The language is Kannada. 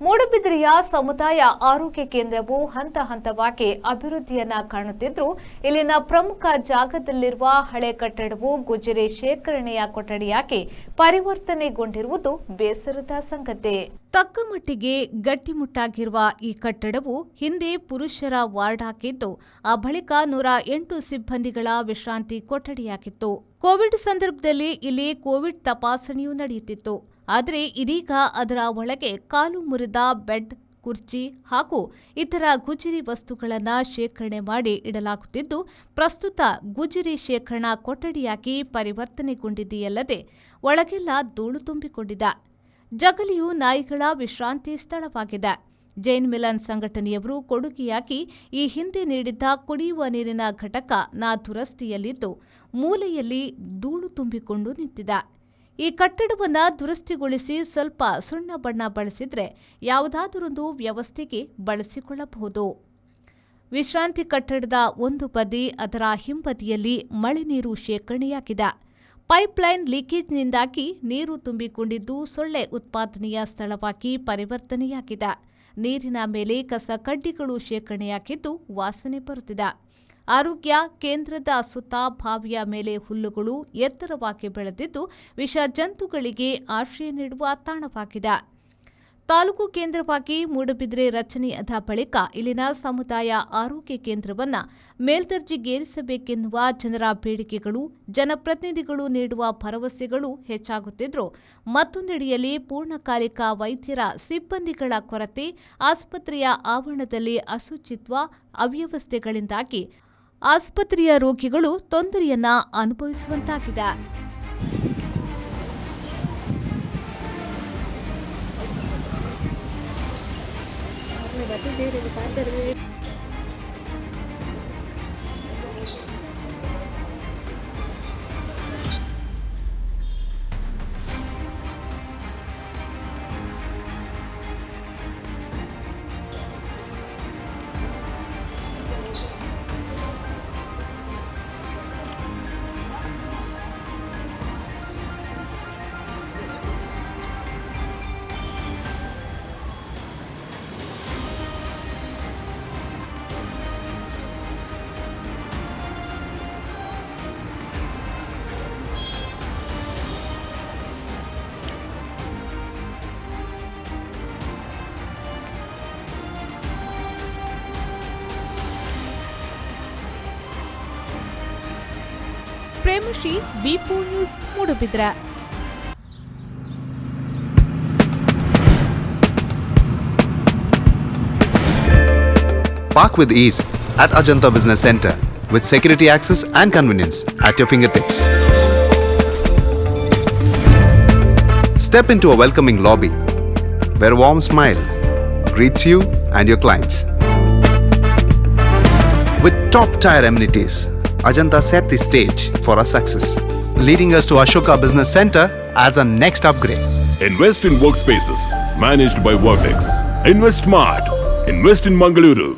ಮೂಡಬಿದಿರೆಯ ಸಮುದಾಯ ಆರೋಗ್ಯ ಕೇಂದ್ರವು ಹಂತ ಹಂತವಾಗಿ ಅಭಿವೃದ್ಧಿಯನ್ನ ಕಾಣುತ್ತಿದ್ದು ಇಲ್ಲಿನ ಪ್ರಮುಖ ಜಾಗದಲ್ಲಿರುವ ಹಳೆ ಕಟ್ಟಡವು ಗುಜರಿ ಶೇಖರಣೆಯ ಕೊಠಡಿಯಾಗಿ ಪರಿವರ್ತನೆಗೊಂಡಿರುವುದು ಬೇಸರದ ಸಂಗತಿ. ತಕ್ಕಮಟ್ಟಿಗೆ ಗಟ್ಟಿಮುಟ್ಟಾಗಿರುವ ಈ ಕಟ್ಟಡವು ಹಿಂದೆ ಪುರುಷರ ವಾರ್ಡ್ ಆಗಿದ್ದು ಆ ಬಳಿಕ 108 ಸಿಬ್ಬಂದಿಗಳ ವಿಶ್ರಾಂತಿ ಕೊಠಡಿಯಾಗಿತ್ತು. ಕೋವಿಡ್ ಸಂದರ್ಭದಲ್ಲಿ ಇಲ್ಲಿ ಕೋವಿಡ್ ತಪಾಸಣೆಯೂ ನಡೆಯುತ್ತಿತ್ತು. ಆದರೆ ಇದೀಗ ಅದರ ಒಳಗೆ ಕಾಲು ಮುರಿದ ಬೆಡ್, ಕುರ್ಚಿ ಹಾಗೂ ಇತರ ಗುಜರಿ ವಸ್ತುಗಳನ್ನು ಶೇಖರಣೆ ಮಾಡಿ ಇಡಲಾಗುತ್ತಿದ್ದು ಪ್ರಸ್ತುತ ಗುಜರಿ ಶೇಖರಣಾ ಕೊಠಡಿಯಾಗಿ ಪರಿವರ್ತನೆಗೊಂಡಿದೆಯಲ್ಲದೆ ಒಳಗೆಲ್ಲ ಧೂಳು ತುಂಬಿಕೊಂಡಿದೆ. ಜಗಲಿಯು ನಾಯಿಗಳ ವಿಶ್ರಾಂತಿ ಸ್ಥಳವಾಗಿದೆ. ಜೈನ್ ಮಿಲನ್ ಸಂಘಟನೆಯವರು ಕೊಡುಗೆಯಾಗಿ ಈ ಹಿಂದೆ ನೀಡಿದ್ದ ಕುಡಿಯುವ ನೀರಿನ ಘಟಕ ದುರಸ್ತಿಯಲ್ಲಿದ್ದು ಮೂಲೆಯಲ್ಲಿ ಧೂಳು ತುಂಬಿಕೊಂಡು ನಿಂತಿದೆ. ಈ ಕಟ್ಟಡವನ್ನು ದುರಸ್ತಿಗೊಳಿಸಿ ಸ್ವಲ್ಪ ಸುಣ್ಣ ಬಣ್ಣ ಬಳಸಿದರೆ ಯಾವುದಾದರೊಂದು ವ್ಯವಸ್ಥೆಗೆ ಬಳಸಿಕೊಳ್ಳಬಹುದು. ವಿಶ್ರಾಂತಿ ಕಟ್ಟಡದ ಒಂದು ಬದಿ ಅದರ ಹಿಂಬದಿಯಲ್ಲಿ ಮಳೆ ನೀರು ಶೇಖರಣೆಯಾಗಿದೆ. ಪೈಪ್ಲೈನ್ ಲೀಕೇಜ್ನಿಂದಾಗಿ ನೀರು ತುಂಬಿಕೊಂಡಿದ್ದು ಸೊಳ್ಳೆ ಉತ್ಪಾದನೆಯ ಸ್ಥಳವಾಗಿ ಪರಿವರ್ತನೆಯಾಗಿದೆ. ನೀರಿನ ಮೇಲೆ ಕಸ ಕಡ್ಡಿಗಳು ಶೇಖರಣೆಯಾಗಿದ್ದು ವಾಸನೆ ಬರುತ್ತಿದೆ. ಆರೋಗ್ಯ ಕೇಂದ್ರದ ಸುತ್ತ ಬಾವಿಯ ಮೇಲೆ ಹುಲ್ಲುಗಳು ಎತ್ತರವಾಗಿ ಬೆಳೆದಿದ್ದು ವಿಷ ಜಂತುಗಳಿಗೆ ಆಶ್ರಯ ನೀಡುವ ತಾಣವಾಗಿದೆ. ತಾಲೂಕು ಕೇಂದ್ರವಾಗಿ ಮೂಡಬಿದಿರೆ ರಚನೆಯಾದ ಬಳಿಕ ಇಲ್ಲಿನ ಸಮುದಾಯ ಆರೋಗ್ಯ ಕೇಂದ್ರವನ್ನು ಮೇಲ್ದರ್ಜೆಗೇರಿಸಬೇಕೆನ್ನುವ ಜನರ ಬೇಡಿಕೆಗಳು, ಜನಪ್ರತಿನಿಧಿಗಳು ನೀಡುವ ಭರವಸೆಗಳು ಹೆಚ್ಚಾಗುತ್ತಿದ್ದರೂ ಮತ್ತೊಂದೆಡೆಯಲ್ಲಿ ಪೂರ್ಣಕಾಲಿಕ ವೈದ್ಯರ ಸಿಬ್ಬಂದಿಗಳ ಕೊರತೆ, ಆಸ್ಪತ್ರೆಯ ಆವರಣದಲ್ಲಿ ಅಶುಚಿತ್ವ, ಅವ್ಯವಸ್ಥೆಗಳಿಂದಾಗಿ ಆಸ್ಪತ್ರೆಯ ರೋಗಿಗಳು ತೊಂದರೆಯನ್ನ ಅನುಭವಿಸುವಂತಾಗಿದೆ. Premashree B4 news Moodabidri. Park with ease at Ajanta Business Center with security access and convenience at your fingertips. Step into a welcoming lobby where a warm smile greets you and your clients. With top-tier amenities, Ajanta set the stage for our success, leading us to Ashoka Business Center as a next upgrade. Invest in workspaces managed by Vertex. Invest smart. Invest in Mangaluru.